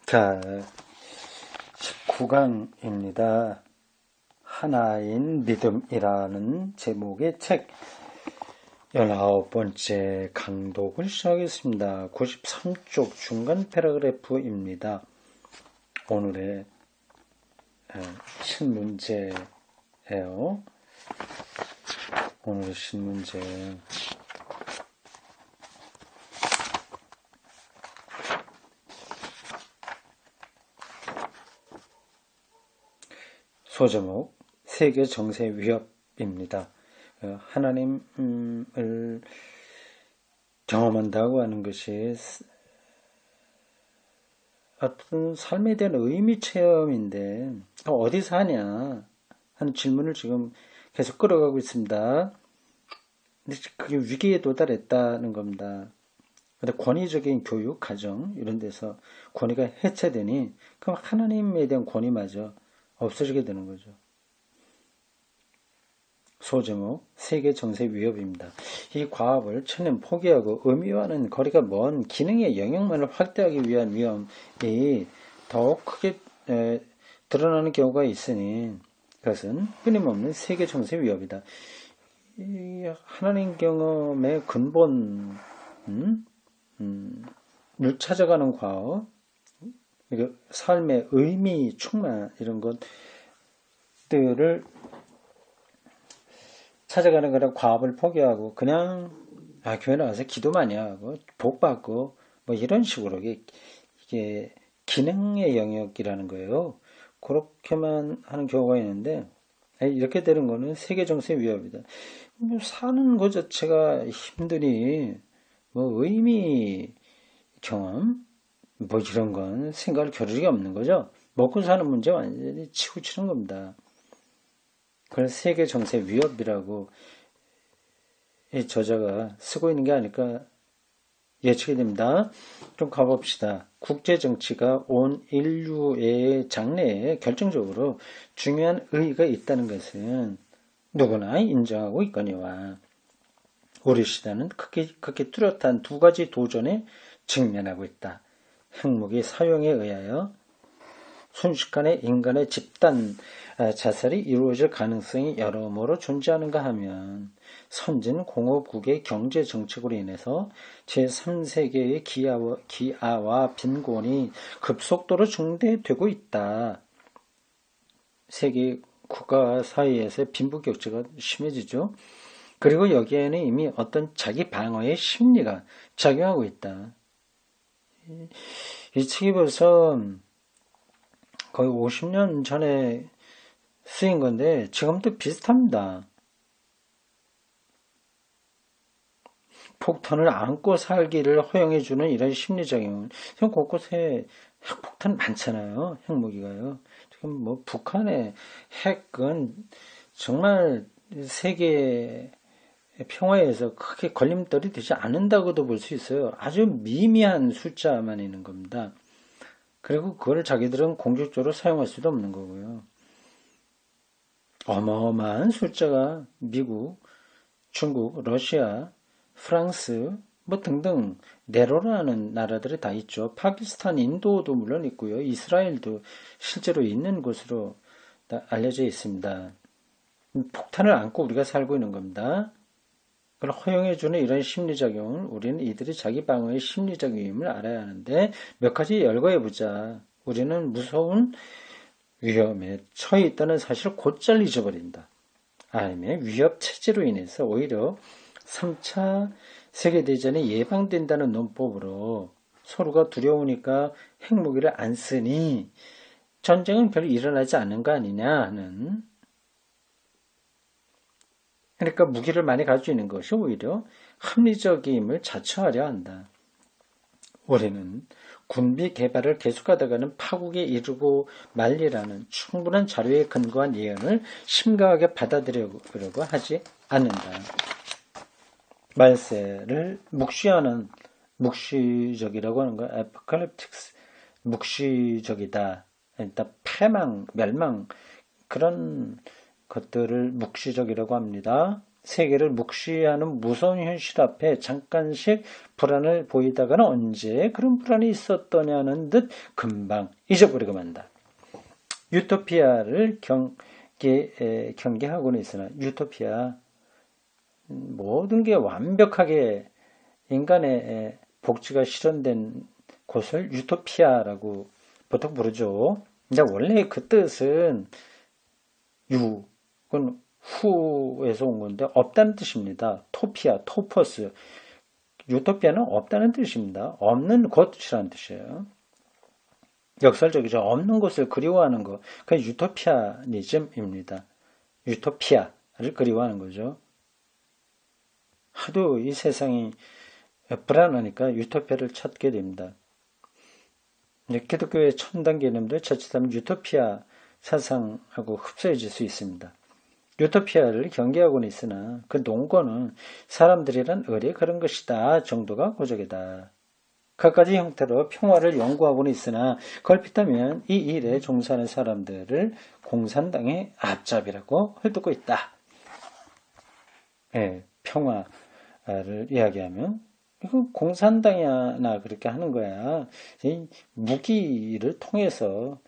자, 19강입니다. 하나인 믿음이라는 제목의 책 19번째 강독을 시작하겠습니다. 93쪽 중간 패러그래프입니다. 오늘의 신문제예요. 오늘의 신문제. 소제목 세계 정세 위협입니다. 하나님을 경험한다고 하는 것이 어떤 삶에 대한 의미 체험인데 어디서 하냐 하는 질문을 지금 계속 끌어가고 있습니다. 근데 그게 위기에 도달했다는 겁니다. 근데 권위적인 교육, 가정 이런 데서 권위가 해체되니 그럼 하나님에 대한 권위마저 없어지게 되는 거죠. 소제목 세계 정세 위협입니다. 이 과업을 천년 포기하고 의미와는 거리가 먼 기능의 영역만을 확대하기 위한 위험이 더욱 크게 드러나는 경우가 있으니 그것은 끊임없는 세계 정세 위협이다. 이 하나님 경험의 근본을 찾아가는 과업, 삶의 의미, 충만 이런 것들을 찾아가는 그런 과업을 포기하고 그냥 교회 나와서 기도 많이 하고 복 받고 뭐 이런 식으로 이게 기능의 영역이라는 거예요. 그렇게만 하는 경우가 있는데 이렇게 되는 거는 세계 정세 위협이다. 뭐 사는 것 자체가 힘드니 뭐 의미 경험 뭐 이런 건 생각할 겨를이 없는 거죠. 먹고 사는 문제 완전히 치우치는 겁니다. 그래서 세계 정세 위협이라고 이 저자가 쓰고 있는 게 아닐까 예측이 됩니다. 좀 가봅시다. 국제 정치가 온 인류의 장래에 결정적으로 중요한 의의가 있다는 것은 누구나 인정하고 있거니와 우리 시대는 크게 뚜렷한 두 가지 도전에 직면하고 있다. 핵무기 사용에 의하여 순식간에 인간의 집단 자살이 이루어질 가능성이 여러모로 존재하는가 하면 선진 공업국의 경제 정책으로 인해서 제3세계의 기아와 빈곤이 급속도로 증대되고 있다. 세계 국가 사이에서 빈부격차가 심해지죠. 그리고 여기에는 이미 어떤 자기 방어의 심리가 작용하고 있다. 이 책이 벌써 거의 50년 전에 쓰인 건데 지금도 비슷합니다. 폭탄을 안고 살기를 허용해주는 이런 심리작용은 지금 곳곳에 핵폭탄 많잖아요. 핵무기가요. 지금 뭐 북한의 핵은 정말 세계 평화에서 크게 걸림돌이 되지 않는다고도 볼 수 있어요. 아주 미미한 숫자만 있는 겁니다. 그리고 그걸 자기들은 공격적으로 사용할 수도 없는 거고요. 어마어마한 숫자가 미국, 중국, 러시아, 프랑스 뭐 등등 네로라는 나라들이 다 있죠. 파키스탄, 인도도 물론 있고요. 이스라엘도 실제로 있는 곳으로 알려져 있습니다. 폭탄을 안고 우리가 살고 있는 겁니다. 그걸 허용해주는 이런 심리작용을 우리는 이들이 자기 방어의 심리작용임을 알아야 하는데 몇 가지 열거해보자. 우리는 무서운 위험에 처해 있다는 사실을 곧잘 잊어버린다. 아니면 위협 체제로 인해서 오히려 3차 세계대전이 예방된다는 논법으로 서로가 두려우니까 핵무기를 안 쓰니 전쟁은 별로 일어나지 않는 거 아니냐 하는 그러니까 무기를 많이 가지고 있는 것이 오히려 합리적임을 자처하려 한다. 우리는 군비 개발을 계속하다가는 파국에 이르고 말리라는 충분한 자료에 근거한 예언을 심각하게 받아들이려고 하지 않는다. 말세를 묵시하는 묵시적이라고 하는 거야. 아포칼립틱스 묵시적이다. 일단 패망, 멸망 그런 것들을 묵시적이라고 합니다. 세계를 묵시하는 무서운 현실 앞에 잠깐씩 불안을 보이다가는 언제 그런 불안이 있었더냐는 듯 금방 잊어버리고 만다. 유토피아를 경계하고는 있으나 유토피아 모든 게 완벽하게 인간의 복지가 실현된 곳을 유토피아라고 보통 부르죠. 근데 원래 그 뜻은 그건 후에서 온 건데 없다는 뜻입니다. 토피아, 토퍼스. 유토피아는 없다는 뜻입니다. 없는 곳이라는 뜻이에요. 역설적이죠. 없는 곳을 그리워하는 것. 그게 유토피아니즘입니다. 유토피아를 그리워하는 거죠. 하도 이 세상이 불안하니까 유토피아를 찾게 됩니다. 기독교의 첨단 개념들 자칫하면 유토피아 사상하고 흡사해질 수 있습니다. 유토피아를 경계하고는 있으나 그 논거는 사람들이란 의리 그런 것이다 정도가 고적이다. 갖가지 형태로 평화를 연구하고는 있으나 그걸 빗다면 이 일에 종사하는 사람들을 공산당의 앞잡이라고 헐뜯고 있다. 네, 평화를 이야기하면 이건 공산당이나 그렇게 하는 거야. 무기를 통해서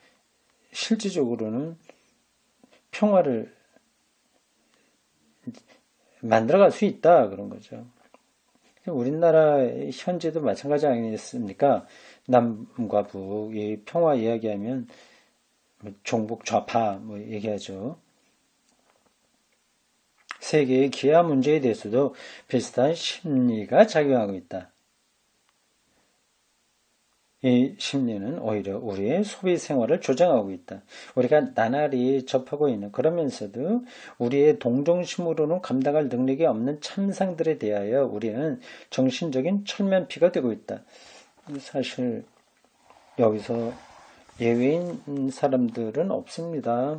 실질적으로는 평화를 만들어갈 수 있다 그런 거죠. 우리나라 현재도 마찬가지 아니겠습니까? 남과 북, 이 평화 이야기하면 종북 좌파 얘기하죠. 세계의 기아 문제에 대해서도 비슷한 심리가 작용하고 있다. 이 심리는 오히려 우리의 소비 생활을 조장하고 있다. 우리가 나날이 접하고 있는 그러면서도 우리의 동정심으로는 감당할 능력이 없는 참상들에 대하여 우리는 정신적인 철면피가 되고 있다. 사실 여기서 예외인 사람들은 없습니다.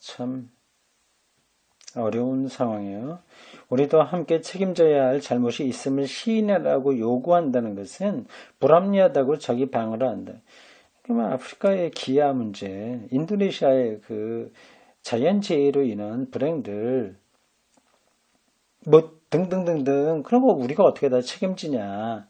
참 어려운 상황이에요. 우리도 함께 책임져야 할 잘못이 있음을 시인하라고 요구한다는 것은 불합리하다고 자기 방어를 한다. 그러면 아프리카의 기아 문제, 인도네시아의 그 자연재해로 인한 불행들, 등등등등 그런 거 우리가 어떻게 다 책임지냐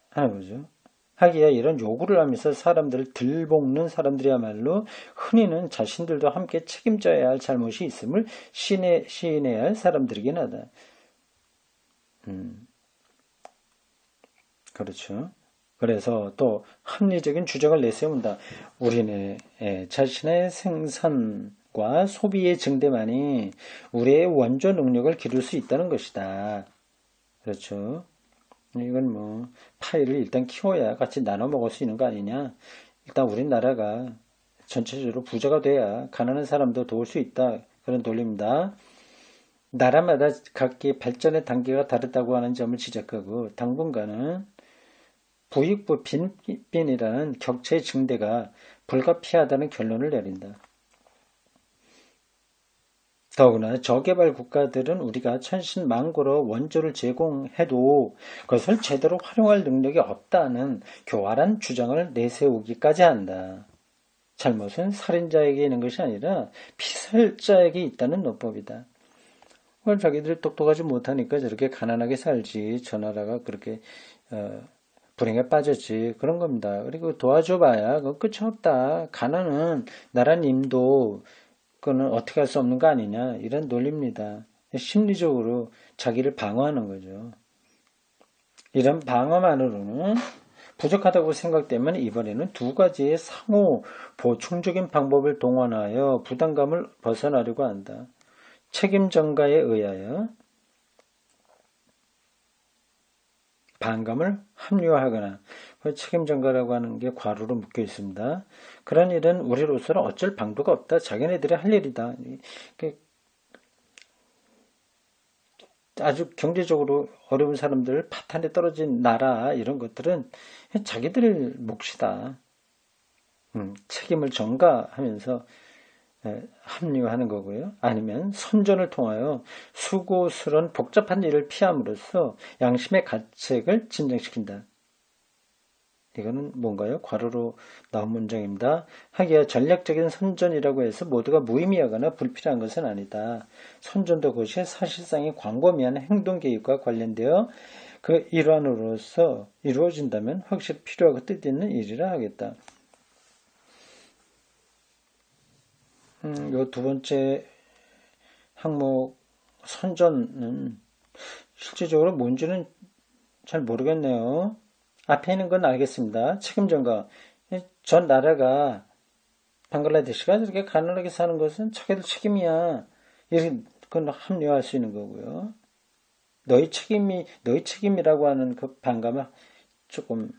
하는 거죠. 하기야 이런 요구를 하면서 사람들을 들볶는 사람들이야말로 흔히는 자신들도 함께 책임져야 할 잘못이 있음을 시인해야 할 사람들이긴 하다. 그렇죠. 그래서 또 합리적인 주장을 내세운다. 우리는 자신의 생산과 소비의 증대만이 우리의 원조 능력을 기를 수 있다는 것이다. 그렇죠. 이건 파이를 일단 키워야 같이 나눠 먹을 수 있는 거 아니냐. 일단 우리나라가 전체적으로 부자가 돼야 가난한 사람도 도울 수 있다. 그런 논리입니다. 나라마다 각기 발전의 단계가 다르다고 하는 점을 지적하고 당분간은 부익부 빈빈이라는 격차의 증대가 불가피하다는 결론을 내린다. 더구나 저개발 국가들은 우리가 천신만고로 원조를 제공해도 그것을 제대로 활용할 능력이 없다는 교활한 주장을 내세우기까지 한다. 잘못은 살인자에게 있는 것이 아니라 피살자에게 있다는 논법이다. 자기들이 똑똑하지 못하니까 저렇게 가난하게 살지 저 나라가 그렇게 불행에 빠졌지 그런 겁니다. 그리고 도와줘봐야 그건 끝이 없다. 가난은 나라님도 그거는 어떻게 할 수 없는 거 아니냐 이런 논리입니다. 심리적으로 자기를 방어하는 거죠. 이런 방어만으로는 부족하다고 생각되면 이번에는 두 가지의 상호 보충적인 방법을 동원하여 부담감을 벗어나려고 한다. 책임 전가에 의하여 반감을 합리화하거나 책임 전가라고 하는 게 괄호로 묶여 있습니다. 그런 일은 우리로서는 어쩔 방도가 없다. 자기네들이 할 일이다. 아주 경제적으로 어려운 사람들, 파탄에 떨어진 나라 이런 것들은 자기들 몫이다. 책임을 전가하면서 합리화하는 거고요. 아니면 선전을 통하여 수고스런 복잡한 일을 피함으로써 양심의 가책을 진정시킨다. 이거는 뭔가요? 괄호로 나온 문장입니다. 하기야 전략적인 선전이라고 해서 모두가 무의미하거나 불필요한 것은 아니다. 선전도 그것이 사실상의 광범위한 행동 계획과 관련되어 그 일환으로서 이루어진다면 확실히 필요하고 뜻 있는 일이라 하겠다. 요 두 번째 항목 선전은 실질적으로 뭔지는 잘 모르겠네요. 앞에 있는 건 알겠습니다. 책임전가. 전 나라가 방글라데시가 이렇게 가난하게 사는 것은 자기들 책임이야. 이렇게 그건 합리화할 수 있는 거고요. 너희 책임이라고 하는 그 반감을 조금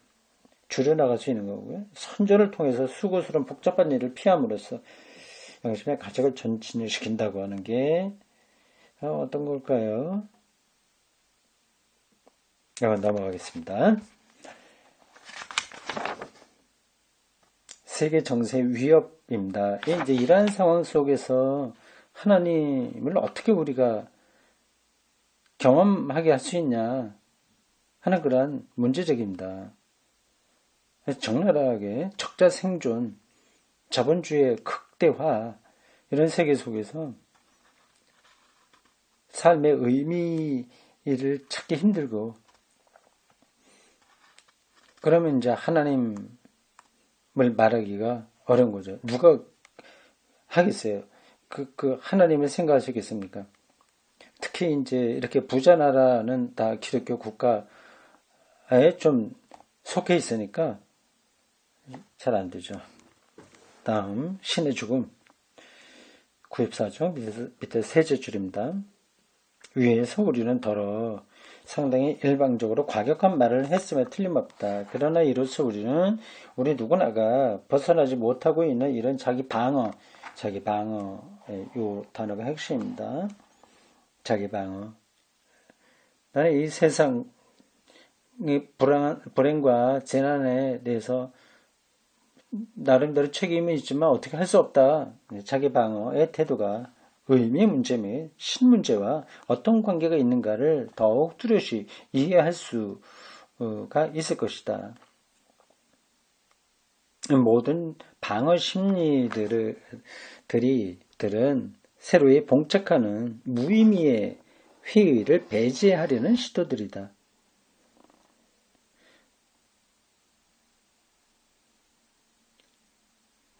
줄여나갈 수 있는 거고요. 선전을 통해서 수고스러운 복잡한 일을 피함으로써 양심의 가책을 전진시킨다고 하는 게 어떤 걸까요? 넘어가겠습니다. 세계 정세 위협입니다. 이제 이러한 상황 속에서 하나님을 어떻게 우리가 경험하게 할 수 있냐 하는 그러한 문제적입니다. 적나라하게 적자 생존, 자본주의의 극대화 이런 세계 속에서 삶의 의미를 찾기 힘들고 그러면 이제 하나님을 말하기가 어려운 거죠. 누가 하겠어요? 그 하나님을 생각하시겠습니까? 특히 이제 이렇게 부자 나라는 다 기독교 국가에 좀 속해 있으니까 잘 안 되죠. 다음 신의 죽음 94쪽 밑에 세째 줄입니다. 위에서 우리는 더러 상당히 일방적으로 과격한 말을 했음에 틀림없다. 그러나 이로써 우리 누구나가 벗어나지 못하고 있는 이런 자기 방어, 이 단어가 핵심입니다. 자기 방어. 나는 이 세상의 불행과 재난에 대해서 나름대로 책임이 있지만 어떻게 할 수 없다. 자기 방어의 태도가 의미 문제 및 신문제와 어떤 관계가 있는가를 더욱 뚜렷이 이해할 수가 있을 것이다. 모든 방어 심리들은 새로이 봉착하는 무의미의 회의를 배제하려는 시도들이다.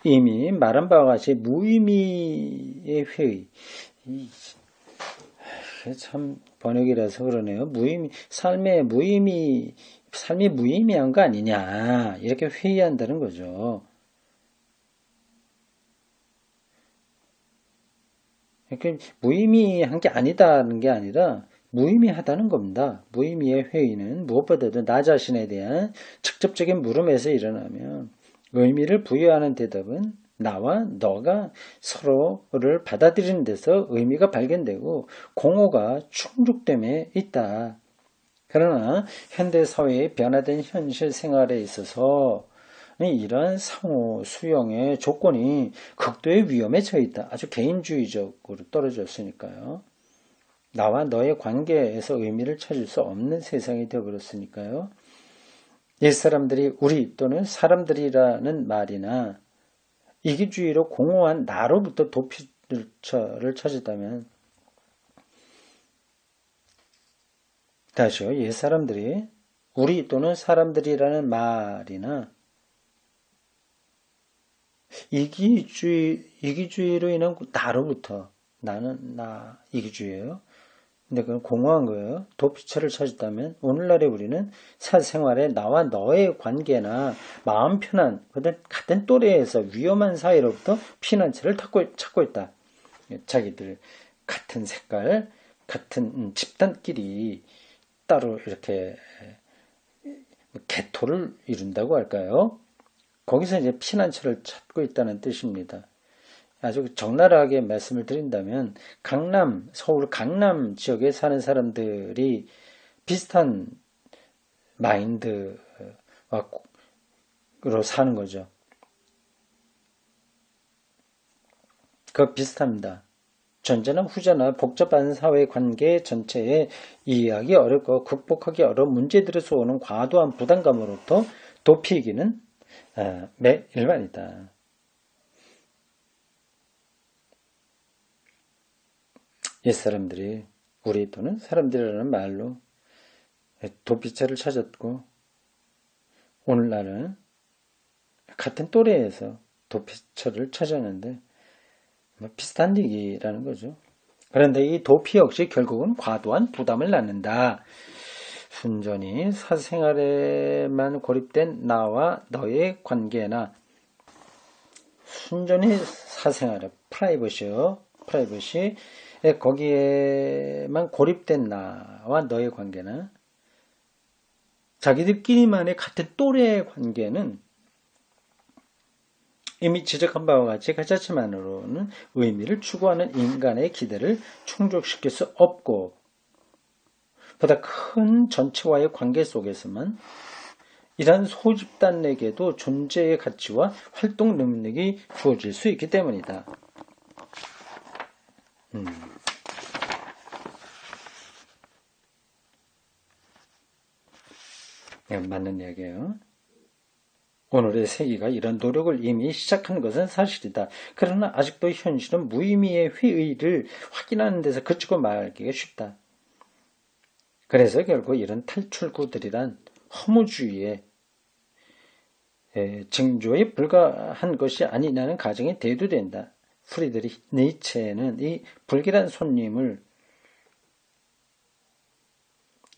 이미 말한 바와 같이 무의미의 회의. 참 번역이라서 그러네요. 삶이 무의미한 거 아니냐. 이렇게 회의한다는 거죠. 그러니까 무의미한 게 아니다는 게 아니라 무의미하다는 겁니다. 무의미의 회의는 무엇보다도 나 자신에 대한 직접적인 물음에서 일어나면 의미를 부여하는 대답은 나와 너가 서로를 받아들이는 데서 의미가 발견되고 공허가 충족됨에 있다. 그러나 현대사회의 변화된 현실 생활에 있어서 이러한 상호 수용의 조건이 극도의 위험에 처해 있다. 아주 개인주의적으로 떨어졌으니까요. 나와 너의 관계에서 의미를 찾을 수 없는 세상이 되어버렸으니까요. 옛사람들이 우리 또는 사람들이라는 말이나 이기주의로 공허한 나로부터 도피처를 찾았다면 다시요. 옛사람들이 우리 또는 사람들이라는 말이나 이기주의로 인한 나로부터 나는 나 이기주의예요. 근데 그건 공허한 거예요. 도피처를 찾았다면 오늘날에 우리는 사생활에 나와 너의 관계나 마음 편안 같은 또래에서 위험한 사이로부터 피난처를 찾고 있다. 자기들 같은 색깔, 같은 집단끼리 따로 이렇게 개토를 이룬다고 할까요? 거기서 이제 피난처를 찾고 있다는 뜻입니다. 아주 적나라하게 말씀을 드린다면 서울 강남 지역에 사는 사람들이 비슷한 마인드로 사는 거죠. 그거 비슷합니다. 전자나 후자나 복잡한 사회관계 전체에 이해하기 어렵고 극복하기 어려운 문제들에서 오는 과도한 부담감으로부터 도피이기는 일반이다. 옛사람들이 우리 또는 사람들이라는 말로 도피처를 찾았고 오늘날은 같은 또래에서 도피처를 찾았는데 비슷한 얘기라는 거죠. 그런데 이 도피 역시 결국은 과도한 부담을 낳는다. 순전히 사생활에만 고립된 나와 너의 관계나 순전히 사생활에 프라이버시 거기에만 고립된 나와 너의 관계나 자기들끼리만의 같은 또래의 관계는 이미 지적한 바와 같이 그 자체만으로는 의미를 추구하는 인간의 기대를 충족시킬 수 없고 보다 큰 전체와의 관계 속에서만 이러한 소집단에게도 존재의 가치와 활동 능력이 주어질 수 있기 때문이다. 네, 맞는 이야기예요. 오늘의 세계가 이런 노력을 이미 시작한 것은 사실이다. 그러나 아직도 현실은 무의미의 회의를 확인하는 데서 그치고 말기가 쉽다. 그래서 결국 이런 탈출구들이란 허무주의의 징조에 불과한 것이 아니냐는 가정이 대두된다. 프리드리히 니체는 이 불길한 손님을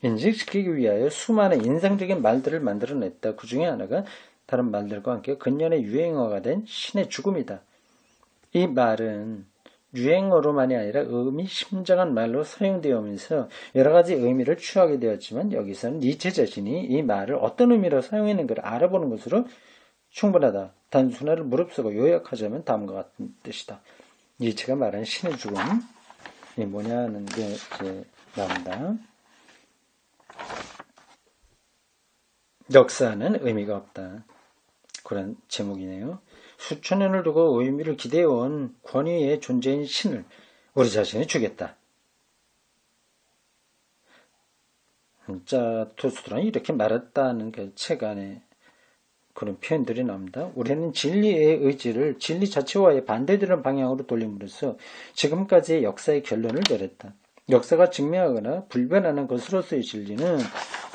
인식시키기 위하여 수많은 인상적인 말들을 만들어냈다. 그 중에 하나가 다른 말들과 함께 근년의 유행어가 된 신의 죽음이다. 이 말은 유행어로만이 아니라 의미심장한 말로 사용되어 오면서 여러 가지 의미를 취하게 되었지만 여기서는 니체 자신이 이 말을 어떤 의미로 사용했는가를 알아보는 것으로 충분하다. 단순화를 무릅쓰고 요약하자면 다음과 같은 뜻이다. 니체가 말한 신의 죽음이 뭐냐는 게 이제 나온다. 역사는 의미가 없다. 그런 제목이네요. 수천 년을 두고 의미를 기대해온 권위의 존재인 신을 우리 자신이 주겠다. 자투수들은 이렇게 말했다는 그 책 안에 그런 표현들이 나옵니다. 우리는 진리의 의지를 진리 자체와의 반대되는 방향으로 돌림으로써 지금까지의 역사의 결론을 내렸다. 역사가 증명하거나 불변하는 것으로서의 진리는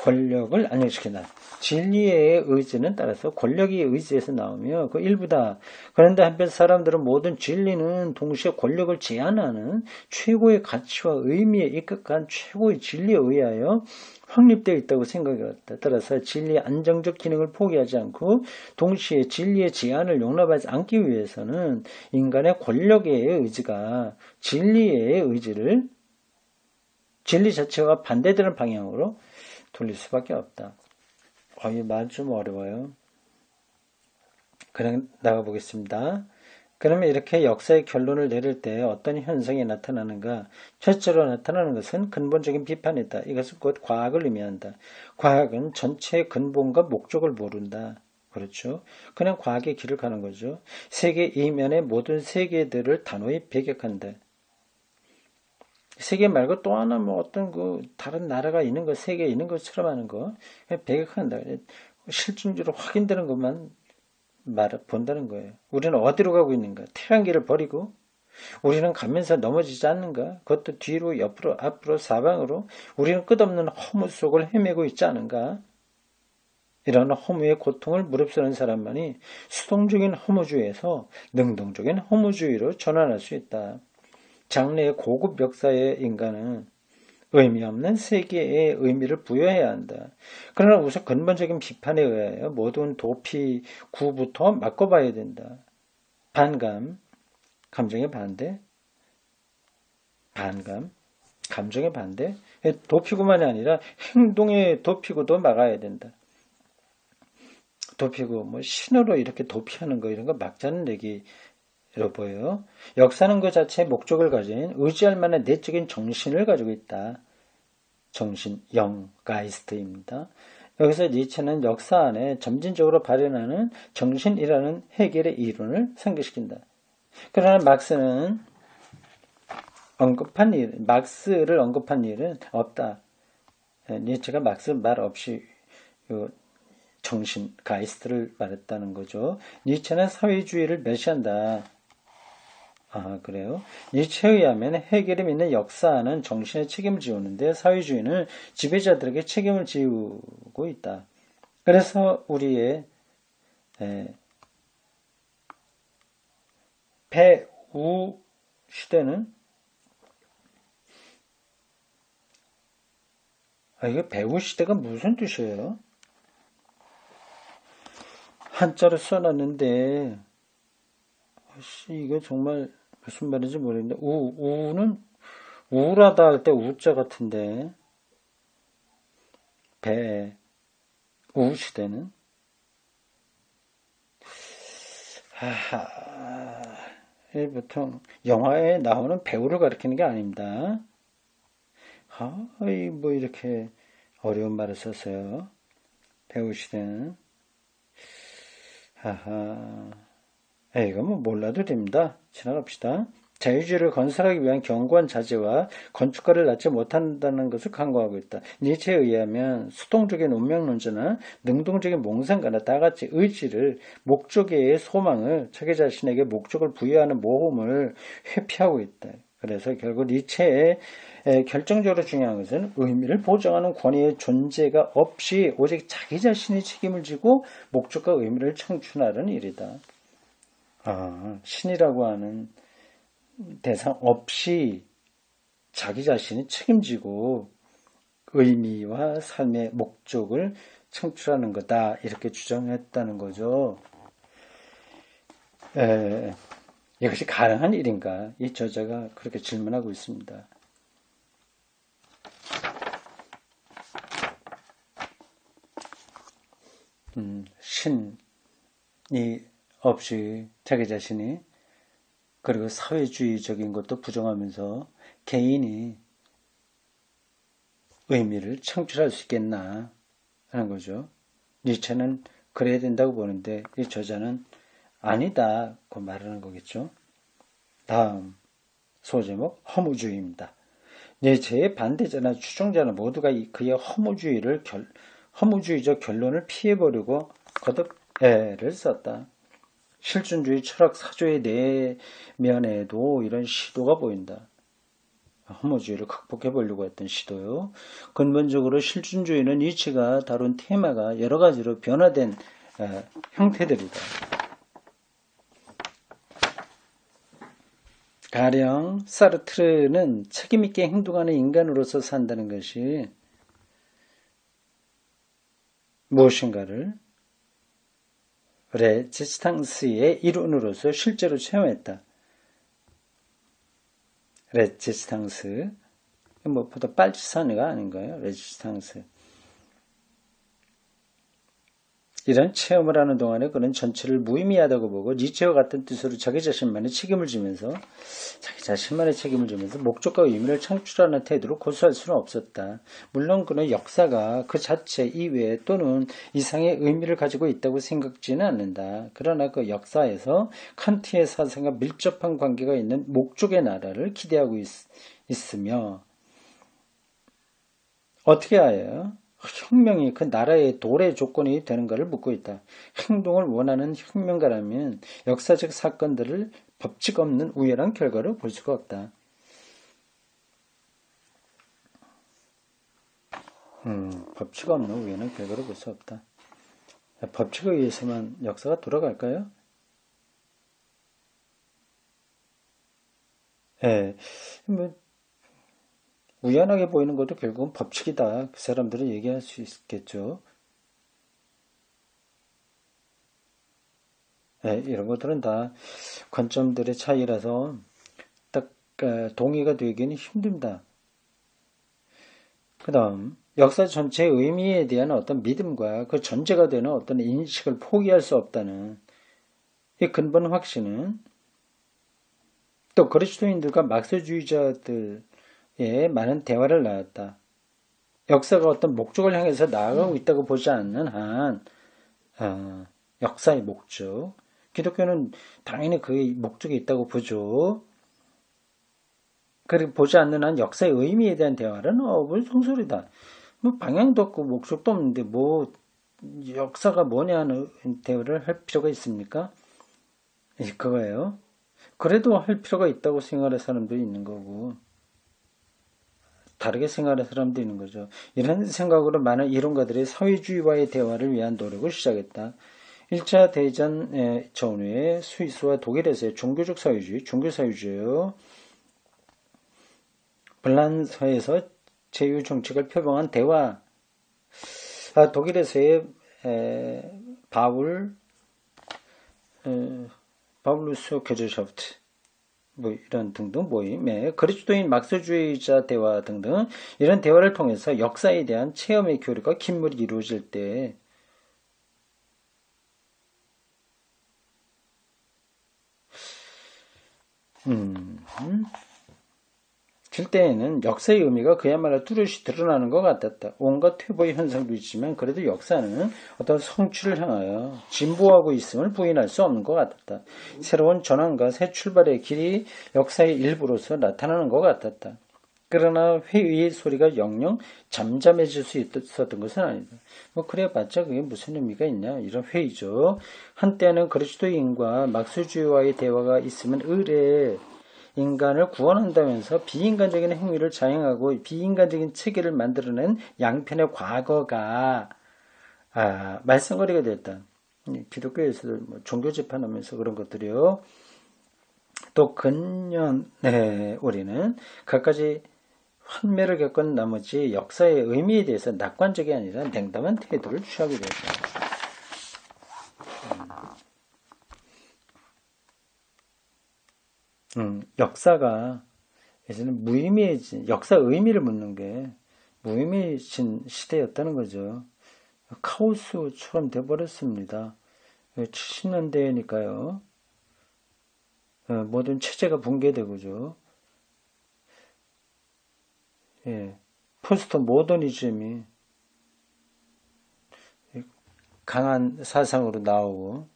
권력을 안정시킨다. 진리의 의지는 따라서 권력의 의지에서 나오며 그 일부다. 그런데 한편 사람들은 모든 진리는 동시에 권력을 제한하는 최고의 가치와 의미에 입각한 최고의 진리에 의하여 확립되어 있다고 생각해왔다. 따라서 진리의 안정적 기능을 포기하지 않고 동시에 진리의 제한을 용납하지 않기 위해서는 인간의 권력의 의지가 진리의 의지를 진리 자체와 반대되는 방향으로 돌릴 수밖에 없다. 이 말 좀 어려워요. 그냥 나가보겠습니다. 그러면 이렇게 역사의 결론을 내릴 때 어떤 현상이 나타나는가? 첫째로 나타나는 것은 근본적인 비판이다. 이것은 곧 과학을 의미한다. 과학은 전체의 근본과 목적을 모른다. 그렇죠. 그냥 과학의 길을 가는 거죠. 세계 이면의 모든 세계들을 단호히 배격한다. 세계 말고 또 하나 뭐 어떤 그 다른 나라가 있는 거, 세계에 있는 것처럼 하는 거, 배격한다. 실증적으로 확인되는 것만 본다는 거예요. 우리는 어디로 가고 있는가? 태양계를 버리고 우리는 가면서 넘어지지 않는가? 그것도 뒤로, 옆으로, 앞으로, 사방으로 우리는 끝없는 허무 속을 헤매고 있지 않은가? 이런 허무의 고통을 무릅쓰는 사람만이 수동적인 허무주의에서 능동적인 허무주의로 전환할 수 있다. 장래의 고급 역사의 인간은 의미 없는 세계에 의미를 부여해야 한다. 그러나 우선 근본적인 비판에 의하여 모든 도피구부터 바꿔봐야 된다. 반감, 감정의 반대, 감정의 반대, 도피구만이 아니라 행동의 도피구도 막아야 된다. 도피구, 신으로 이렇게 도피하는 거 이런 거 막자는 얘기로 보여요. 역사는 그 자체의 목적을 가진 의지할 만한 내적인 정신을 가지고 있다. 정신, 가이스트입니다. 여기서 니체는 역사 안에 점진적으로 발현하는 정신이라는 해결의 이론을 상기시킨다. 그러나 막스를 언급한 일은 없다. 니체가 막스 말 없이 정신, 가이스트를 말했다는 거죠. 니체는 사회주의를 멸시한다. 아, 그래요? 니체에 의하면 해결이 믿는 역사는 정신의 책임을 지우는데 사회주의는 지배자들에게 책임을 지우고 있다. 그래서 우리의 배우 시대는 이게 배우 시대가 무슨 뜻이에요? 한자로 써놨는데 이거 정말 무슨 말인지 모르겠는데 우는 우울하다 할 때 우자 같은데 배우 시대는 보통 영화에 나오는 배우를 가리키는 게 아닙니다. 뭐 이렇게 어려운 말을 썼어요. 배우 시대는 이거 뭐 몰라도 됩니다. 지나갑시다. 자유주의를 건설하기 위한 견고한 자재와 건축가를 낳지 못한다는 것을 강조하고 있다. 니체에 의하면 수동적인 운명론자나 능동적인 몽상가나 다같이 의지를, 목적의 소망을, 자기 자신에게 목적을 부여하는 모험을 회피하고 있다. 그래서 결국 니체의 결정적으로 중요한 것은 의미를 보장하는 권위의 존재가 없이 오직 자기 자신이 책임을 지고 목적과 의미를 창출하는 일이다. 신이라고 하는 대상 없이 자기 자신이 책임지고 의미와 삶의 목적을 창출하는 거다. 이렇게 주장했다는 거죠. 이것이 가능한 일인가? 이 저자가 그렇게 질문하고 있습니다. 신이 없이 자기 자신이, 그리고 사회주의적인 것도 부정하면서 개인이 의미를 창출할 수 있겠나 하는 거죠. 니체는 그래야 된다고 보는데 이 저자는 아니다고 말하는 거겠죠. 다음 소제목 허무주의입니다. 니체의 반대자나 추종자는 모두가 그의 허무주의적 결론을 피해보려고 거듭 애를 썼다. 실존주의 철학 사조의 내면에도 이런 시도가 보인다. 허무주의를 극복해보려고 했던 시도요. 근본적으로 실존주의는 니체가 다룬 테마가 여러 가지로 변화된 형태들이다. 가령 사르트르는 책임있게 행동하는 인간으로서 산다는 것이 무엇인가를 레지스탕스의 일원으로서 실제로 체험했다. 레지스탕스, 무엇보다 빨치산이가 아닌가요? 레지스탕스. 이런 체험을 하는 동안에 그는 전체를 무의미하다고 보고 니체와 같은 뜻으로 자기 자신만의 책임을 지면서 목적과 의미를 창출하는 태도로 고수할 수는 없었다. 물론 그는 역사가 그 자체 이외에 또는 이상의 의미를 가지고 있다고 생각지는 않는다. 그러나 그 역사에서 칸트의 사상과 밀접한 관계가 있는 목적의 나라를 기대하고 있으며 어떻게 하여 혁명이 그 나라의 도래 조건이 되는가를 묻고 있다. 행동을 원하는 혁명가라면 역사적 사건들을 법칙 없는 우연한 결과로 볼 수가 없다. 법칙 없는 우연한 결과로 볼 수 없다. 법칙에 의해서만 역사가 돌아갈까요? 우연하게 보이는 것도 결국은 법칙이다. 그 사람들은 얘기할 수 있겠죠. 이런 것들은 다 관점들의 차이라서 딱 동의가 되기는 힘듭니다. 그 다음 역사 전체의 의미에 대한 어떤 믿음과 그 전제가 되는 어떤 인식을 포기할 수 없다는 이 근본 확신은 또 그리스도인들과 막스주의자들 많은 대화를 나눴다. 역사가 어떤 목적을 향해서 나아가고 있다고 보지 않는 한 역사의 목적, 기독교는 당연히 그 목적이 있다고 보죠. 그리고 보지 않는 한 역사의 의미에 대한 대화는 뭘 송소리다. 뭐 방향도 없고 목적도 없는데 뭐 역사가 뭐냐는 대화를 할 필요가 있습니까? 그거예요. 그래도 할 필요가 있다고 생각하는 사람도 있는 거고, 다르게 생각하는 사람도 있는 거죠. 이런 생각으로 많은 이론가들이 사회주의와의 대화를 위한 노력을 시작했다. 1차 대전 전후에 스위스와 독일에서의 종교적 사회주의, 종교사회주의요. 블란서에서 제휴 정책을 표방한 대화, 독일에서의 바울, 바울루스 게제샤프트, 뭐 이런 등등 모임, 그리스도인 막스주의자 대화 등등 이런 대화를 통해서 역사에 대한 체험의 교류가 긴밀히 이루어질 때 때에는 역사의 의미가 그야말로 뚜렷이 드러나는 것 같았다. 온갖 퇴보의 현상도 있지만 그래도 역사는 어떤 성취를 향하여 진보하고 있음을 부인할 수 없는 것 같았다. 새로운 전환과 새 출발의 길이 역사의 일부로서 나타나는 것 같았다. 그러나 회의의 소리가 영영 잠잠해질 수 있었던 것은 아니다. 뭐 그래봤자 그게 무슨 의미가 있냐 이런 회의죠. 한때는 그리스도인과 막스주의와의 대화가 있으면 의뢰 인간을 구원한다면서 비인간적인 행위를 자행하고 비인간적인 체계를 만들어낸 양편의 과거가 말썽거리가 됐다. 기독교에서도 뭐 종교 재판하면서 그런 것들이요. 또 근년에 우리는 갖가지 환멸을 겪은 나머지 역사의 의미에 대해서 낙관적이 아니라 냉담한 태도를 취하게 되었다. 역사가 예전에 무의미해진 역사 의미를 묻는 게 무의미해진 시대였다는 거죠. 카오스처럼 돼버렸습니다. 70년대니까요. 모든 체제가 붕괴되고죠. 포스트 모더니즘이 강한 사상으로 나오고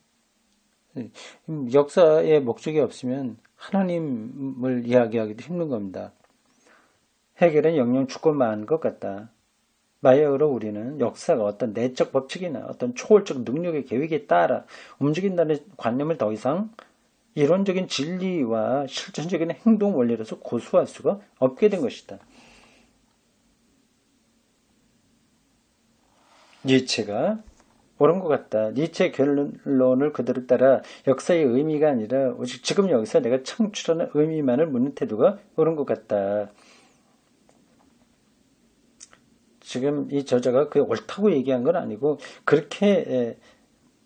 역사의 목적이 없으면 하나님을 이야기하기도 힘든 겁니다. 해결은 영영 죽고만 것 같다. 마약으로 우리는 역사가 어떤 내적 법칙이나 어떤 초월적 능력의 계획에 따라 움직인다는 관념을 더 이상 이론적인 진리와 실천적인 행동 원리로서 고수할 수가 없게 된 것이다. 니체가 옳은 것 같다. 니체의 결론을 그대로 따라 역사의 의미가 아니라 오직 지금 여기서 내가 창출하는 의미만을 묻는 태도가 옳은 것 같다. 지금 이 저자가 그 옳다고 얘기한 건 아니고 그렇게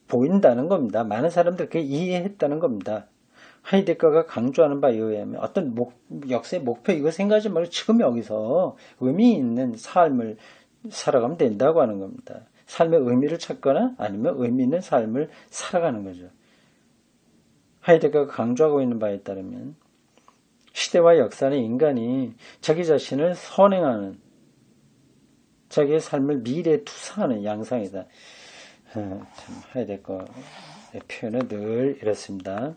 보인다는 겁니다. 많은 사람들이 그렇게 이해했다는 겁니다. 하이데거가 강조하는 바에 의하면 어떤 역사의 목표 이거 생각하지 말고 지금 여기서 의미 있는 삶을 살아가면 된다고 하는 겁니다. 삶의 의미를 찾거나 아니면 의미 있는 삶을 살아가는 거죠. 하이데거가 강조하고 있는 바에 따르면 시대와 역사는 인간이 자기 자신을 선행하는 자기의 삶을 미래에 투사하는 양상이다. 참 하이데거의 표현은 늘 이렇습니다.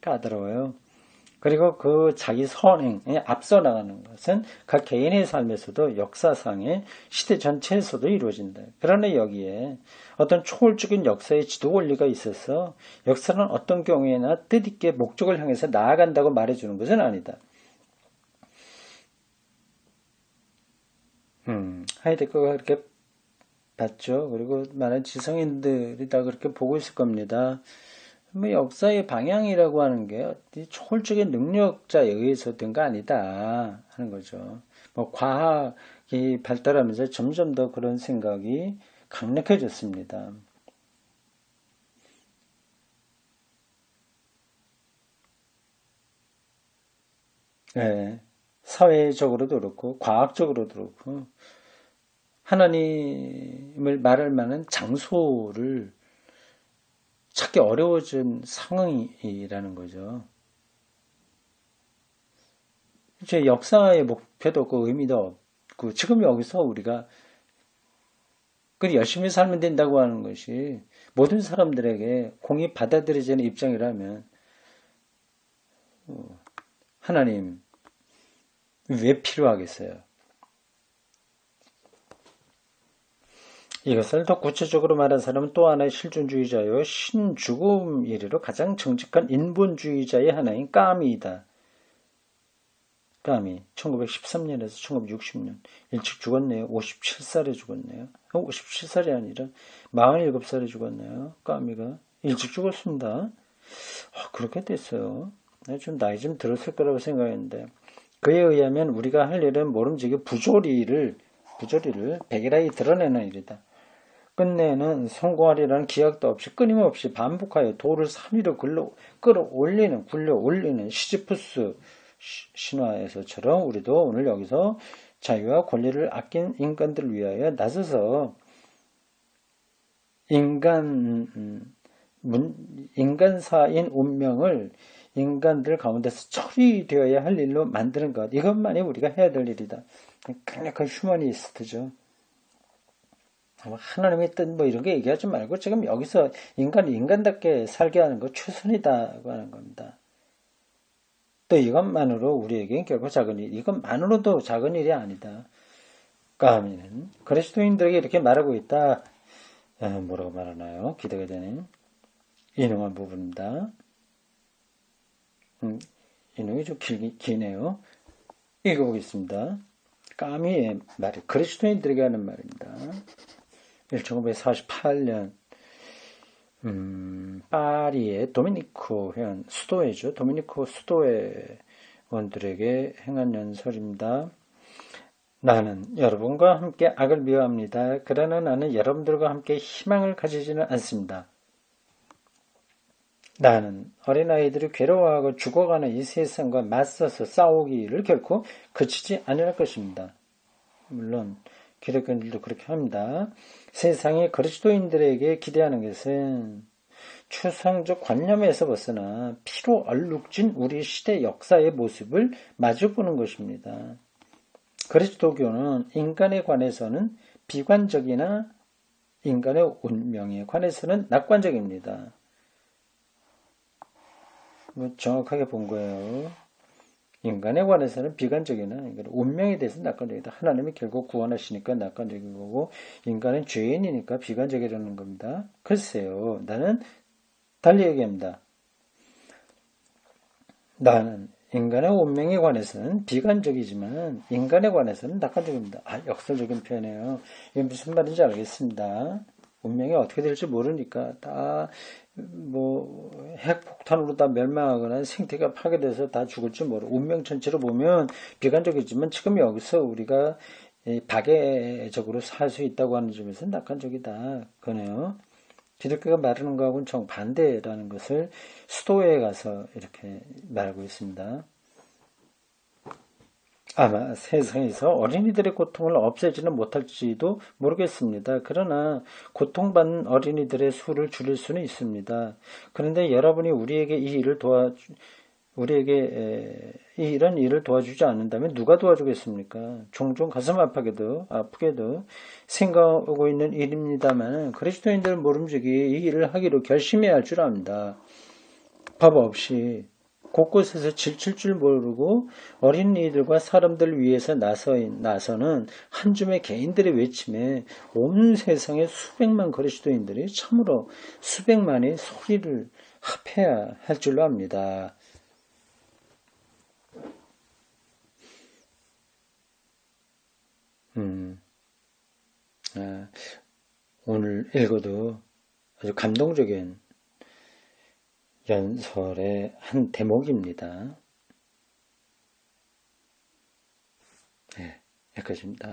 까다로워요. 그리고 그 자기 선행에 앞서 나가는 것은 각 개인의 삶에서도 역사상의 시대 전체에서도 이루어진다. 그러나 여기에 어떤 초월적인 역사의 지도 원리가 있어서 역사는 어떤 경우에나 뜻있게 목적을 향해서 나아간다고 말해주는 것은 아니다. 하이데거가 그렇게 봤죠. 그리고 많은 지성인들이 다 그렇게 보고 있을 겁니다. 뭐 역사의 방향이라고 하는 게 초월적인 능력자에 의해서 된 거 아니다 하는 거죠. 뭐 과학이 발달하면서 점점 더 그런 생각이 강력해졌습니다. 네, 사회적으로도 그렇고 과학적으로도 그렇고 하나님을 말할 만한 장소를 찾기 어려워진 상황이라는 거죠. 이제 역사의 목표도 없고 의미도 없고 지금 여기서 우리가 그 열심히 살면 된다고 하는 것이 모든 사람들에게 공히 받아들여지는 입장이라면 하나님 왜 필요하겠어요? 이것을 더 구체적으로 말한 사람은 또 하나의 실존주의자요 신죽음 이래로 가장 정직한 인본주의자의 하나인 까미이다. 까미 1913년에서 1960년 일찍 죽었네요. 57살에 죽었네요. 57살이 아니라 47살에 죽었네요. 까미가 일찍 죽었습니다. 그렇게 됐어요. 좀 나이 좀 들었을 거라고 생각했는데 그에 의하면 우리가 할 일은 모름지기 부조리를 백일하게 드러내는 일이다. 끝내는 성공하리라는 기약도 없이 끊임없이 반복하여 돌을 산 위로 끌어올리는 굴려 올리는 시지프스 신화에서처럼 우리도 오늘 여기서 자유와 권리를 아낀 인간들을 위하여 나서서 인간사인 운명을 인간들 가운데서 처리되어야 할 일로 만드는 것. 이것만이 우리가 해야 될 일이다. 강력한 휴머니스트죠. 하나님의 뜻 이런 게 얘기하지 말고 지금 여기서 인간답게 살게 하는 거 최선이다고 하는 겁니다. 또 이것만으로 우리에겐 결국 작은 일, 이것만으로도 작은 일이 아니다. 까미는 그리스도인들에게 이렇게 말하고 있다. 뭐라고 말하나요? 기대가 되는 인용한 부분입니다. 인용이 좀 기네요. 읽어보겠습니다. 까미의 말, 그리스도인들에게 하는 말입니다. 1948년 파리의 도미니코 회원 수도회죠. 도미니코 수도회원들에게 행한 연설입니다. 나는 여러분과 함께 악을 미워합니다. 그러나 나는 여러분들과 함께 희망을 가지지는 않습니다. 나는 어린아이들이 괴로워하고 죽어가는 이 세상과 맞서서 싸우기를 결코 그치지 않을 것입니다. 물론 기독교인들도 그렇게 합니다. 세상이 그리스도인들에게 기대하는 것은 추상적 관념에서 벗어나 피로 얼룩진 우리 시대 역사의 모습을 마주보는 것입니다. 그리스도교는 인간에 관해서는 비관적이나 인간의 운명에 관해서는 낙관적입니다. 정확하게 본 거예요. 인간에 관해서는 비관적이나 운명에 대해서는 낙관적이다. 하나님이 결국 구원하시니까 낙관적인 거고 인간은 죄인이니까 비관적이라는 겁니다. 글쎄요. 나는 달리 얘기합니다. 나는 인간의 운명에 관해서는 비관적이지만 인간에 관해서는 낙관적입니다. 역설적인 표현이에요. 이게 무슨 말인지 알겠습니다. 운명이 어떻게 될지 모르니까 다 핵폭탄으로 다 멸망하거나 생태가 파괴돼서 다 죽을지 운명 전체로 보면 비관적이지만 지금 여기서 우리가 박애적으로 살 수 있다고 하는 점에서 낙관적이다. 그러네요. 기독교가 말하는 거하고는 정반대라는 것을 수도에 가서 이렇게 말하고 있습니다. 아마 세상에서 어린이들의 고통을 없애지는 못할지도 모르겠습니다. 그러나 고통받는 어린이들의 수를 줄일 수는 있습니다. 그런데 여러분이 우리에게 이런 일을 도와주지 않는다면 누가 도와주겠습니까? 종종 가슴 아프게도 생각하고 있는 일입니다만 그리스도인들 모름지기 이 일을 하기로 결심해야 할 줄 압니다. 법 없이 곳곳에서 질칠 줄 모르고 어린이들과 사람들을 위해서 나서는 한 줌의 개인들의 외침에 온 세상의 수백만 그리스도인들이 참으로 수백만의 소리를 합해야 할 줄로 압니다. 오늘 읽어도 아주 감동적인 연설의 한 대목입니다. 네, 여기까지입니다.